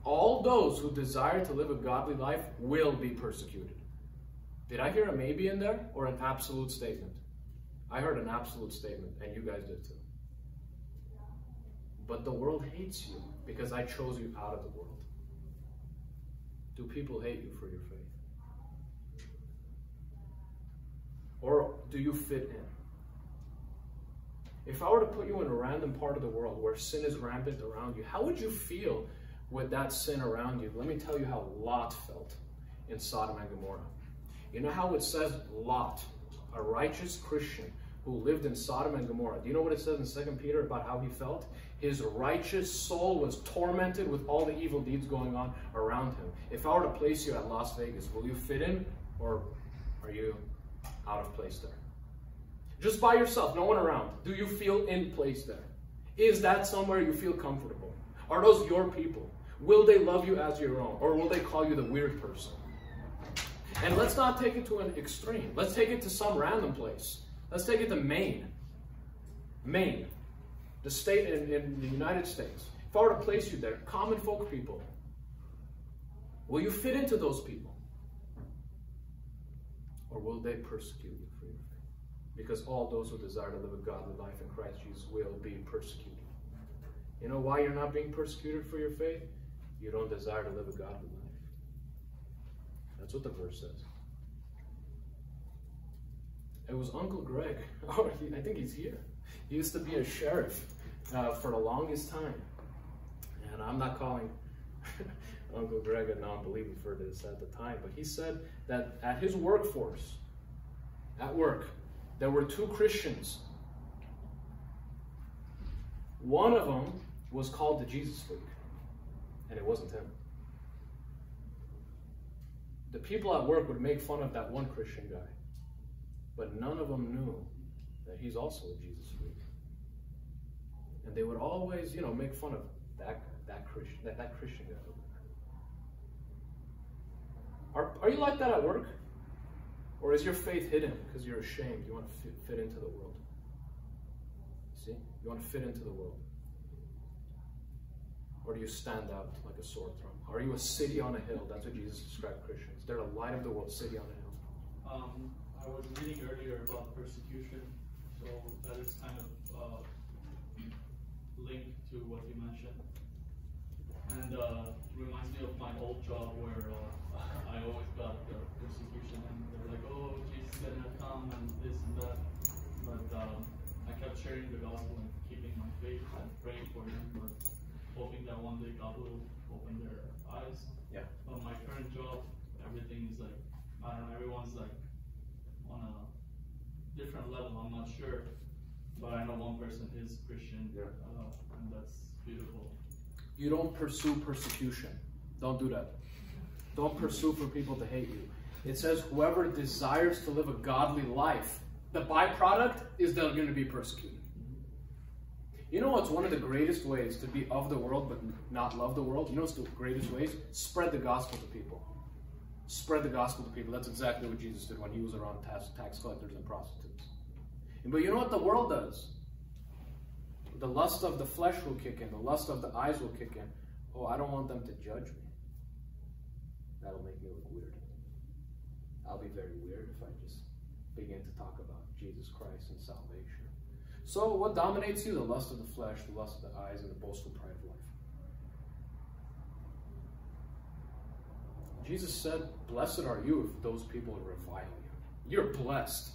All those who desire to live a godly life will be persecuted. Did I hear a maybe in there or an absolute statement? I heard an absolute statement, and you guys did too. But the world hates you because I chose you out of the world. Do people hate you for your faith? Or do you fit in? If I were to put you in a random part of the world where sin is rampant around you, how would you feel with that sin around you? Let me tell you how Lot felt in Sodom and Gomorrah. You know how it says Lot, a righteous Christian who lived in Sodom and Gomorrah. Do you know what it says in 2 Peter about how he felt? His righteous soul was tormented with all the evil deeds going on around him. If I were to place you at Las Vegas, will you fit in or are you out of place there? Just by yourself, no one around. Do you feel in place there? Is that somewhere you feel comfortable? Are those your people? Will they love you as your own? Or will they call you the weird person? And let's not take it to an extreme. Let's take it to some random place. Let's take it to Maine. Maine, the state in the United States. If I were to place you there, common folk people, will you fit into those people? Or will they persecute you for your faith? Because all those who desire to live a godly life in Christ Jesus will be persecuted. You know why you're not being persecuted for your faith? You don't desire to live a godly life. That's what the verse says. It was Uncle Greg. Oh, I think he's here. He used to be a sheriff for the longest time. And I'm not calling Uncle Greg a non-believer for this at the time, but he said that at his workforce, at work, there were 2 Christians. One of them was called the Jesus freak, and it wasn't him. The people at work would make fun of that one Christian guy, but none of them knew that he's also a Jesus freak. And they would always, make fun of that Christian guy over there. Are you like that at work? Or is your faith hidden because you're ashamed? You want to fit into the world. See? You want to fit into the world. Or do you stand out like a sore thumb? Are you a city on a hill? That's what Jesus described Christians. They're the light of the world, city on a hill. I was reading earlier about persecution, so that is kind of linked to what you mentioned. And it reminds me of my old job where I always got the persecution, and they're like, oh, Jesus is gonna come and this and that. But I kept sharing the gospel and keeping my faith and praying for them, but hoping that one day God will open their eyes. Yeah. But my current job, everything is like, I don't know, everyone's like on a different level, I'm not sure. But I know one person is Christian, and that's beautiful. You don't pursue persecution. Don't do that. Don't pursue for people to hate you. It says whoever desires to live a godly life, the byproduct is they're going to be persecuted. You know what's one of the greatest ways to be of the world but not love the world? You know what's the greatest ways? Spread the gospel to people. Spread the gospel to people. That's exactly what Jesus did when he was around tax collectors and prostitutes. But you know what the world does? The lust of the flesh will kick in. The lust of the eyes will kick in. Oh, I don't want them to judge me. That'll make me look weird. I'll be very weird if I just begin to talk about Jesus Christ and salvation. So what dominates you? The lust of the flesh, the lust of the eyes, and the boastful pride of life. Jesus said, blessed are you if those people revile you. You're blessed.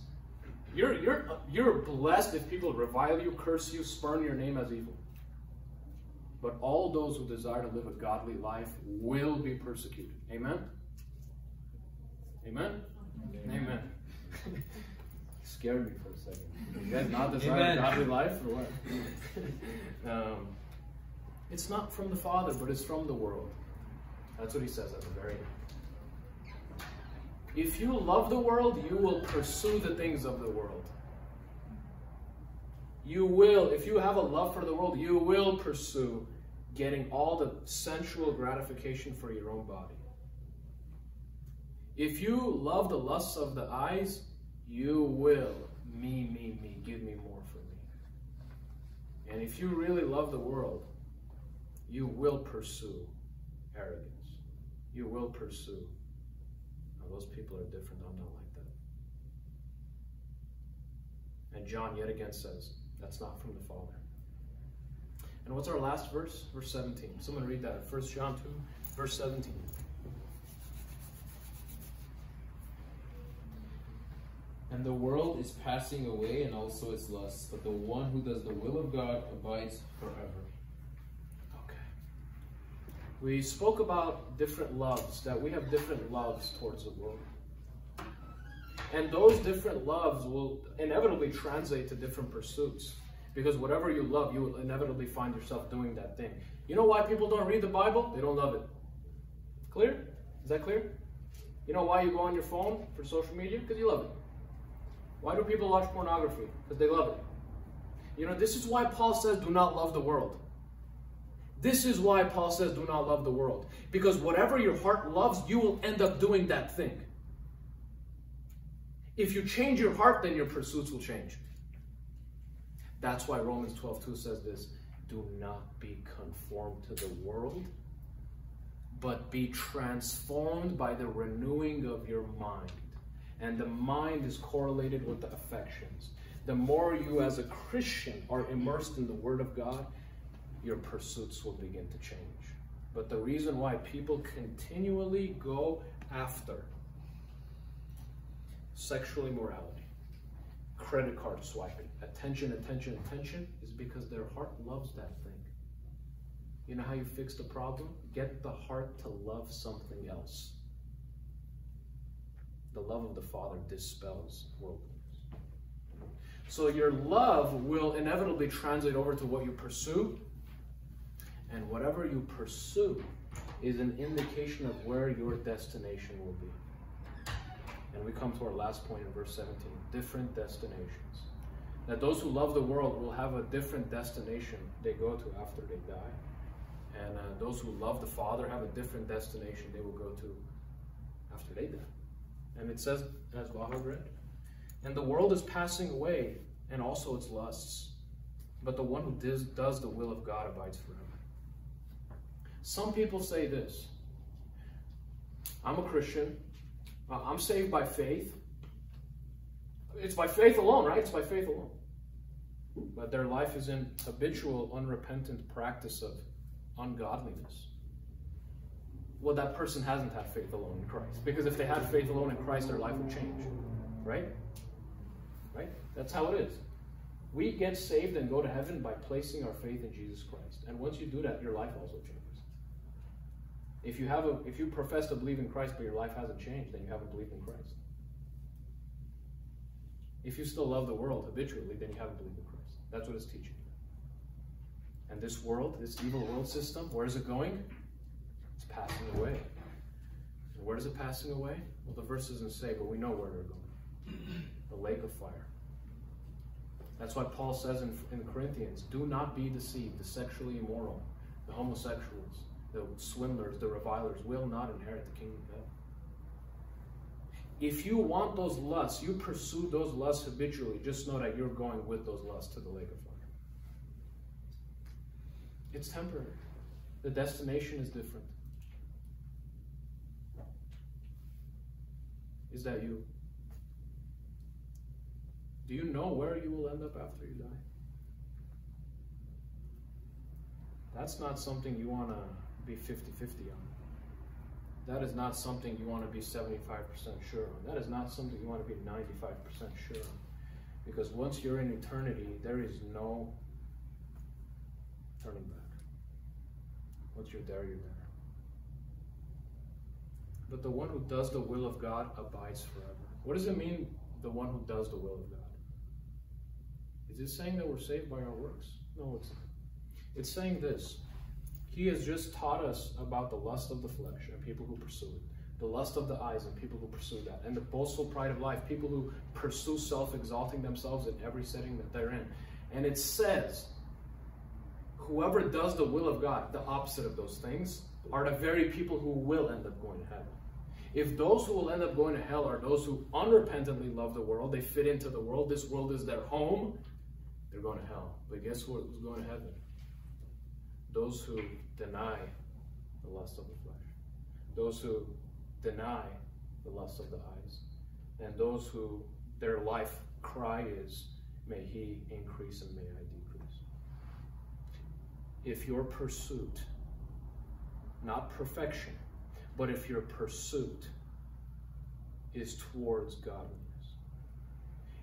You're blessed if people revile you, curse you, spurn your name as evil. But all those who desire to live a godly life will be persecuted. Amen? Amen? Amen. Scared me for a second. You guys not desire a godly life or what? It's not from the Father, but it's from the world. That's what he says at the very end. If you love the world, you will pursue the things of the world. You will, if you have a love for the world, you will pursue getting all the sensual gratification for your own body. If you love the lusts of the eyes, you will, me, give me more for me. And if you really love the world, you will pursue arrogance. You will pursue. Now, those people are different. I'm not like that. And John yet again says, that's not from the Father. And what's our last verse? Verse 17. Someone read that. 1 John 2, verse 17. And the world is passing away and also its lusts, but the one who does the will of God abides forever. Okay. We spoke about different loves, that we have different loves towards the world. And those different loves will inevitably translate to different pursuits. Because whatever you love, you will inevitably find yourself doing that thing. You know why people don't read the Bible? They don't love it. Clear? Is that clear? You know why you go on your phone for social media? Because you love it. Why do people watch pornography? Because they love it. You know, this is why Paul says, do not love the world. This is why Paul says, do not love the world. Because whatever your heart loves, you will end up doing that thing. If you change your heart, then your pursuits will change. That's why Romans 12:2 says this, do not be conformed to the world, but be transformed by the renewing of your mind. And the mind is correlated with the affections. The more you as a Christian are immersed in the Word of God, your pursuits will begin to change. But the reason why people continually go after sexual immorality, credit card swiping, attention is because their heart loves that thing. You know how you fix the problem? Get the heart to love something else. The love of the Father dispels worldliness. So your love will inevitably translate over to what you pursue. And whatever you pursue is an indication of where your destination will be. And we come to our last point in verse 17, different destinations. That those who love the world will have a different destination they go to after they die. And those who love the Father have a different destination they will go to after they die. And it says, as Wahab read, and the world is passing away, and also its lusts. But the one who does the will of God abides forever. Some people say this: I'm a Christian. I'm saved by faith. It's by faith alone, right? It's by faith alone. But their life is in habitual, unrepentant practice of ungodliness. Well, that person hasn't had faith alone in Christ. Because if they had faith alone in Christ, their life would change. Right? Right? That's how it is. We get saved and go to heaven by placing our faith in Jesus Christ. And once you do that, your life also changes. If you profess to believe in Christ but your life hasn't changed, then you haven't believed in Christ. If you still love the world habitually, then you haven't believed in Christ. That's what it's teaching you. And this world, this evil world system, where is it going? It's passing away. And where is it passing away? Well, the verse doesn't say, but we know where they're going. The lake of fire. That's why Paul says in Corinthians, do not be deceived. The sexually immoral, the homosexuals, the swindlers, the revilers will not inherit the kingdom of heaven. If you want those lusts, you pursue those lusts habitually, just know that you're going with those lusts to the lake of fire. It's temporary. The destination is different. Is that you? Do you know where you will end up after you die? That's not something you want to be 50-50 on. That is not something you want to be 75% sure on. That is not something you want to be 95% sure on. Because once you're in eternity, there is no turning back. Once you're there, you're there. But the one who does the will of God abides forever. What does it mean, the one who does the will of God? Is it saying that we're saved by our works? No, it's not. It's saying this. He has just taught us about the lust of the flesh and people who pursue it. The lust of the eyes and people who pursue that. And the boastful pride of life, people who pursue self-exalting themselves in every setting that they're in. And it says, whoever does the will of God, the opposite of those things, are the very people who will end up going to heaven. If those who will end up going to hell are those who unrepentantly love the world, they fit into the world, this world is their home, they're going to hell. But guess who's going to heaven? Those who deny the lust of the flesh. Those who deny the lust of the eyes. And those who their life cry is, may he increase and may I decrease. If your pursuit, not perfection, but if your pursuit is towards godliness,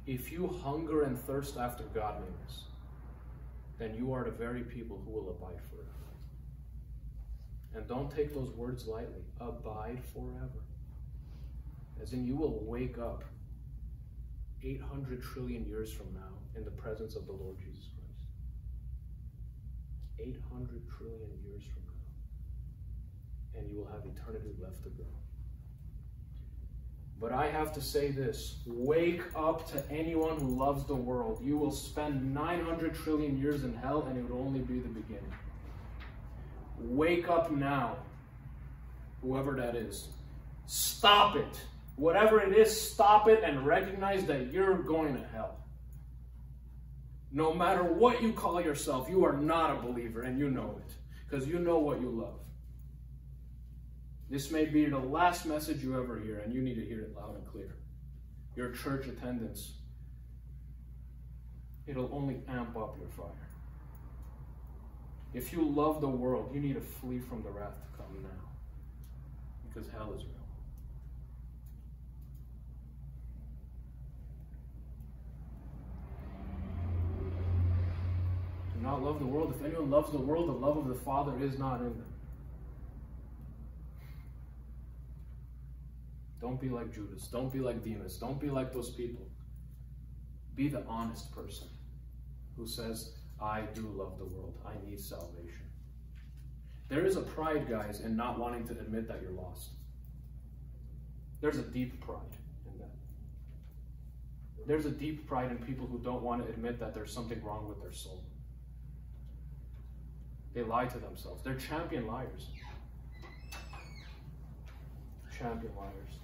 if you hunger and thirst after godliness, then you are the very people who will abide forever. And don't take those words lightly. Abide forever. As in, you will wake up 800 trillion years from now in the presence of the Lord Jesus Christ. 800 trillion years from now. And you will have eternity left to go. But I have to say this, wake up to anyone who loves the world. You will spend 900 trillion years in hell and it will only be the beginning. Wake up now, whoever that is. Stop it. Whatever it is, stop it and recognize that you're going to hell. No matter what you call yourself, you are not a believer and you know it. Because you know what you love. This may be the last message you ever hear, and you need to hear it loud and clear. Your church attendance, it'll only amp up your fire. If you love the world, you need to flee from the wrath to come now. Because hell is real. Do not love the world. If anyone loves the world, the love of the Father is not in them. Don't be like Judas. Don't be like Demas. Don't be like those people. Be the honest person who says, I do love the world. I need salvation. There is a pride, guys, in not wanting to admit that you're lost. There's a deep pride in that. There's a deep pride in people who don't want to admit that there's something wrong with their soul. They lie to themselves. They're champion liars. Champion liars.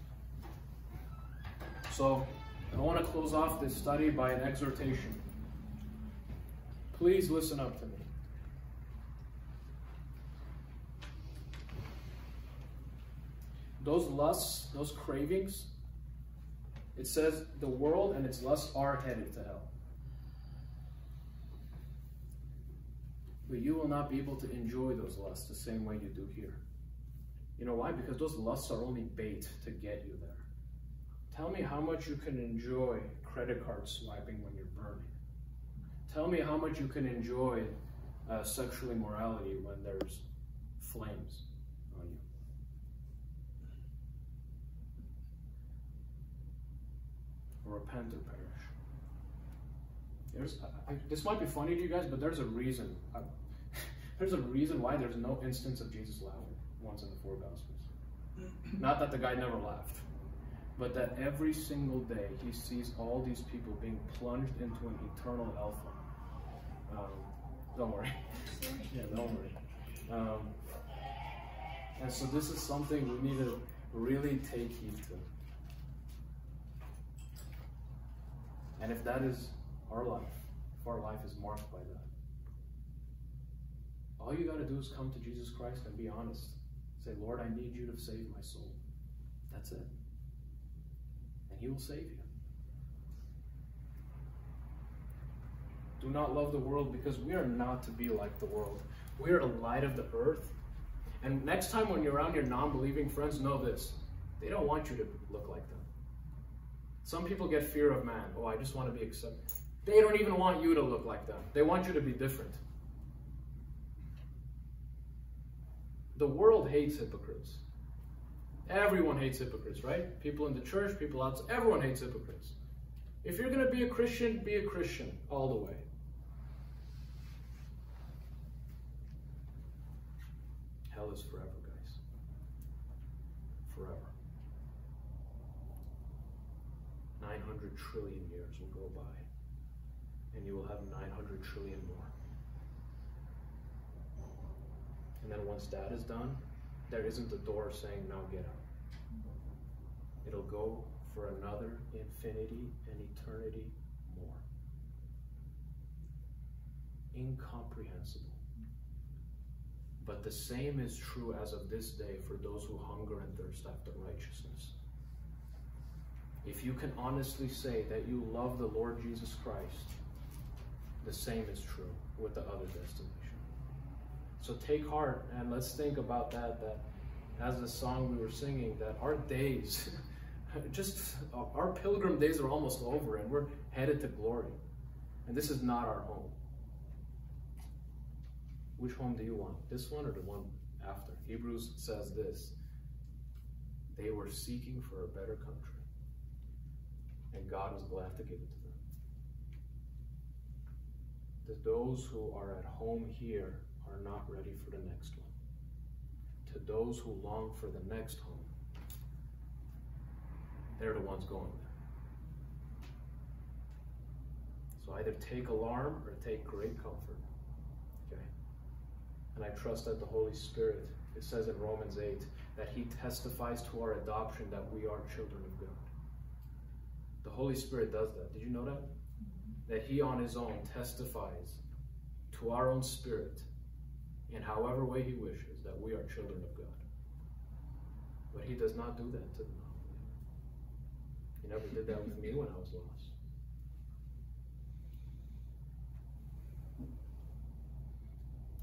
So, I want to close off this study by an exhortation. Please listen up to me. Those lusts, those cravings, it says the world and its lusts are headed to hell. But you will not be able to enjoy those lusts the same way you do here. You know why? Because those lusts are only bait to get you there. Tell me how much you can enjoy credit card swiping when you're burning. Tell me how much you can enjoy sexual immorality when there's flames on you. Repent or perish. This might be funny to you guys, but there's a reason. There's a reason why there's no instance of Jesus laughing once in the 4 Gospels. Not that the guy never laughed, but that every single day he sees all these people being plunged into an eternal hellfire. Don't worry. Yeah, don't worry. And so this is something we need to really take heed to. And if that is our life, if our life is marked by that, all you got to do is come to Jesus Christ and be honest. Say, Lord, I need you to save my soul. That's it. And he will save you. Do not love the world, because we are not to be like the world. We are the light of the earth. And next time when you're around your non-believing friends, know this. They don't want you to look like them. Some people get fear of man. Oh, I just want to be accepted. They don't even want you to look like them. They want you to be different. The world hates hypocrites. Everyone hates hypocrites, right? People in the church, people outside, everyone hates hypocrites. If you're going to be a Christian all the way. Hell is forever, guys. Forever. 900 trillion years will go by, and you will have 900 trillion more. And then once that is done, there isn't a door saying, now get out. It'll go for another infinity and eternity more. Incomprehensible. But the same is true as of this day for those who hunger and thirst after righteousness. If you can honestly say that you love the Lord Jesus Christ, the same is true with the other destination. So take heart, and let's think about that as the song we were singing, that our days, just our pilgrim days are almost over, and we're headed to glory. And this is not our home. Which home do you want? This one or the one after? Hebrews says this. They were seeking for a better country, and God was glad to give it to them. That those who are at home here are not ready for the next one. To those who long for the next home, they're the ones going there. So either take alarm or take great comfort. Okay? And I trust that the Holy Spirit, it says in Romans 8, that he testifies to our adoption that we are children of God. The Holy Spirit does that. Did you know that? That he on his own testifies to our own spirit in however way he wishes that we are children of God. But he does not do that to the non-believer. He never did that with me when I was lost.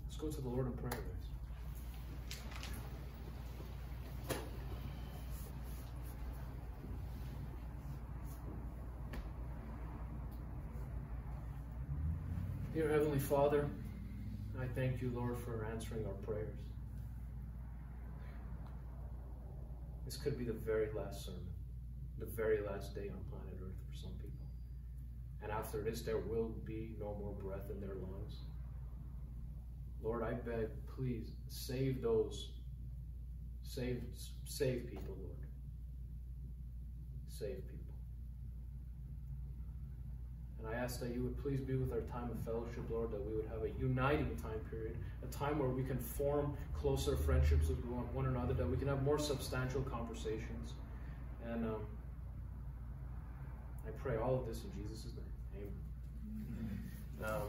Let's go to the Lord in prayer, guys. Dear Heavenly Father, I thank you, Lord, for answering our prayers. This could be the very last sermon, the very last day on planet Earth for some people. And after this, there will be no more breath in their lungs. Lord, I beg, please, save those. Save people, Lord. Save people. And I ask that you would please be with our time of fellowship, Lord, that we would have a uniting time period, a time where we can form closer friendships with one another, that we can have more substantial conversations. And I pray all of this in Jesus' name. Amen.